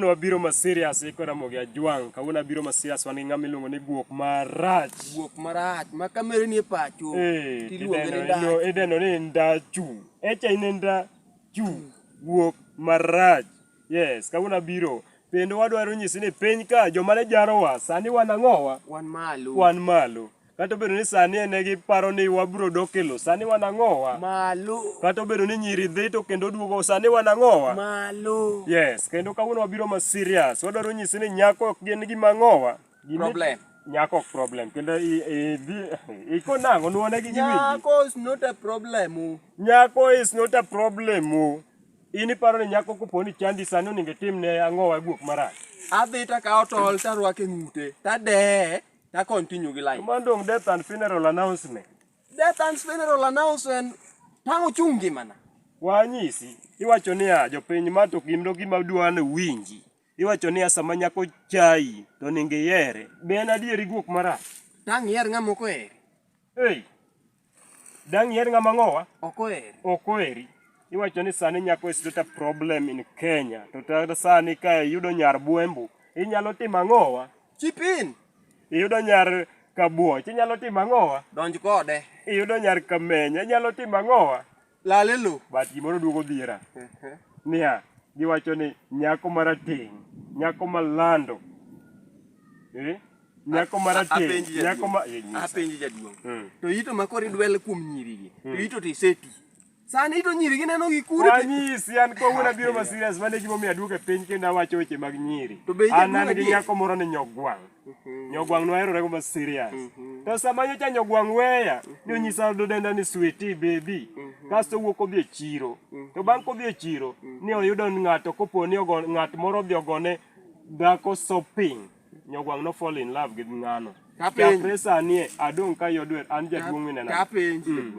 kawuono wabiro ma serious ikora mogi ajwang. Kawuono abiro ma serious wan gi ng'ama iluongo ni guok marach. Guok marach ma kamere ni e pacho. Ideno ni ndachu. Echa in ndachu. Guok marach. Yes, kawuono abiro. Pendo wadwaro nyisi ni piny ka joma ne jarowa sani wan ang'owa? Wan malo. Kata obedo ni sani ene giparo ni wabiro dok e lo, sani wan ang'owa? Malo. Kata obedo ni nyiri dhi to kendo duogo, sani wan ang'owa? Malo. Yes, kendo kawuono wabiro ma serious. Wadwaro nyisi ni nyako ok gin gima ang'owa. Problem. Nyako ok problem. Kendo iko nango nuone gi giwinji. Nyako is not a problem. Nyako is not a problem. Ini paro ni nyako koponi chandi sani onego timne ang'owa guok marach. Adhi ta kao tol ta rwake ng'ute. Ta de. Ta continue gi life. Mandong death and funeral announcement. Death and funeral announcement. Tango chungi mana. Wanyisi. Iwacho niya jopiny ma to gimro gima dwane winji. Iwacho niya sama nyako chai to onego ihere. Be en adieri guok marach? Dang' iher ng'ama ok oheri. Hey. Dang' iher ng'ama ang'owa? Ok oheri. Ok oheri. Iwacho ni sani nyako is not a problem in Kenya. To tata sani ka iyudo nyar buembu, inyalo timo ang'owa? Chip in. Iyudo nyar kabuoch, inyalo timo ang'owa? Donj kode. Iyudo nyar kamenya, inyalo timo ang'owa? Lale lo. But gimoro duogo dhiera. Niya, giwacho ni nyako marateng', nyako malando. Nyako marateng', nyako ma... Apenji jaduong'. To ito makoro idwele kuom nyirigi. To ito to iseti. Sani ito nyirigi neno gi kure. Wanyisi an kawuono abiro ma serious mane gimomiyo aduogo e piny kendo awacho weche mag nyiri. An gi nyako moro ni nyogwang'. Nyogwang' noherorego ma serious. To sama nyocha nyogwang' weya, ni onyisa denda ni sweetie baby. Kasto wuok odhi e chiro. To bang' kodhi e chiro, ni oyudo ng'ato kopo ni ng'at moro odhi ogone dhako shopping. Nyogwang' no fall in love gi ng'ano. Chakre sani adong' ka yodwer an jaduong' minena. Kapenji.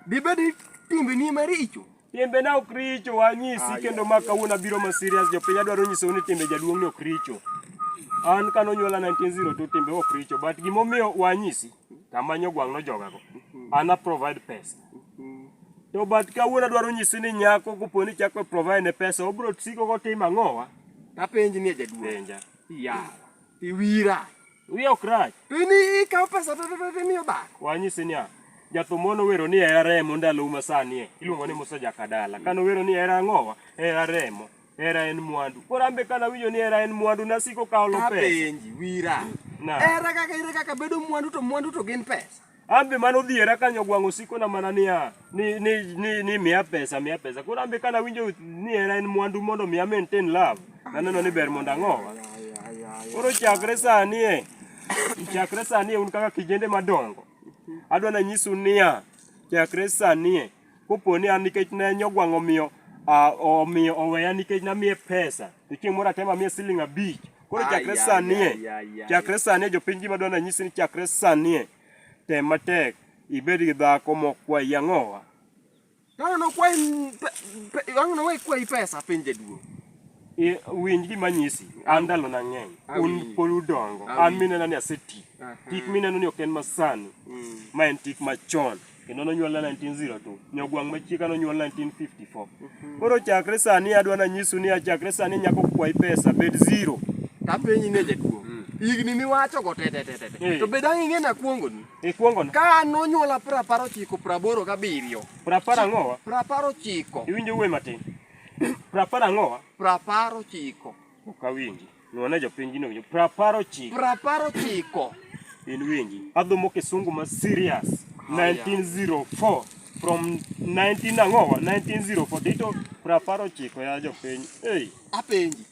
Dibedi timbe ni maricho. Timbe na ok richo wanyisi kendo ma kawuono abiro ma serious jopiny adwaro nyisou ni timbe jaduong' ni ok richo. An kanonyuola 1902 timbe ok richo but gimomiyo wanyisi kama nyogwang' nojogago. An a provide pesa. To but kawuono adwaro nyisi ni nyako koponi chako provide ne pesa obro siko kotimo ang'owa? Kapenji ni jaduong'. Penja. Ya. Iwira. Wiya ok rach. To ni ikaw pesa to miyo dhako. Wanyisi niya. Jathumono wero ni era remo ndalo ma sani iluongo ni Musa Jakadala. Kano wero ni era ang'owa, era remo, era en mwandu. Koro ambe kana winjo ni era en mwandu nasiko kawo lo pesa. Kapenji wira. Era kaka bedo mwandu to gin pesa. Ambe mano dhiera ka nyogwang' osiko na mana niya ni miya pesa. Koro ambe kana winjo ni era en mwandu mondo miya maintain love. Naneno ni ber mondo ang'owa. Koro chakre sani un kaka kijende madongo. Adwa na nyisu niya chakre sani koponi an nikech ne nyogwang' omiyo oweya nikech namiye pesa to chieng' moro atema miye siling 5. Koro chakre sani jopiny gima adwa na nyisi ni chakre sani tem matek ibed gi dhako mokwayi ang'owa. Ang'o we kwayi pesa piny jaduong'. Winj gima nyisi an ndalo na ng'eny un pod udongo an minena ni aseti tik mineno ni ok en masani ma en tik machon kendo nonyuola 1902 nyogwang' machieka nonyuola 1954. Koro chakre sani adwa na nyisu ni chakre sani nyako kwayi pesa bed zero. Kapenji ne jaduong'. Higni miwacho go te. To bed ang' ing'e na kuongoni. Ikuongona? Ka nonyuola 1987. 80 ang'owa? 89. Iwinjo wuoyi matin? 80 ang'owa? 89. Ok awinji. Nuone jopiny gino winjo. 89. 89. In winji. Adhomo kisungu ma serious. 1904. From 19 ang'owa? 1904. Dito 89 ya jopiny. Hey. Apenji.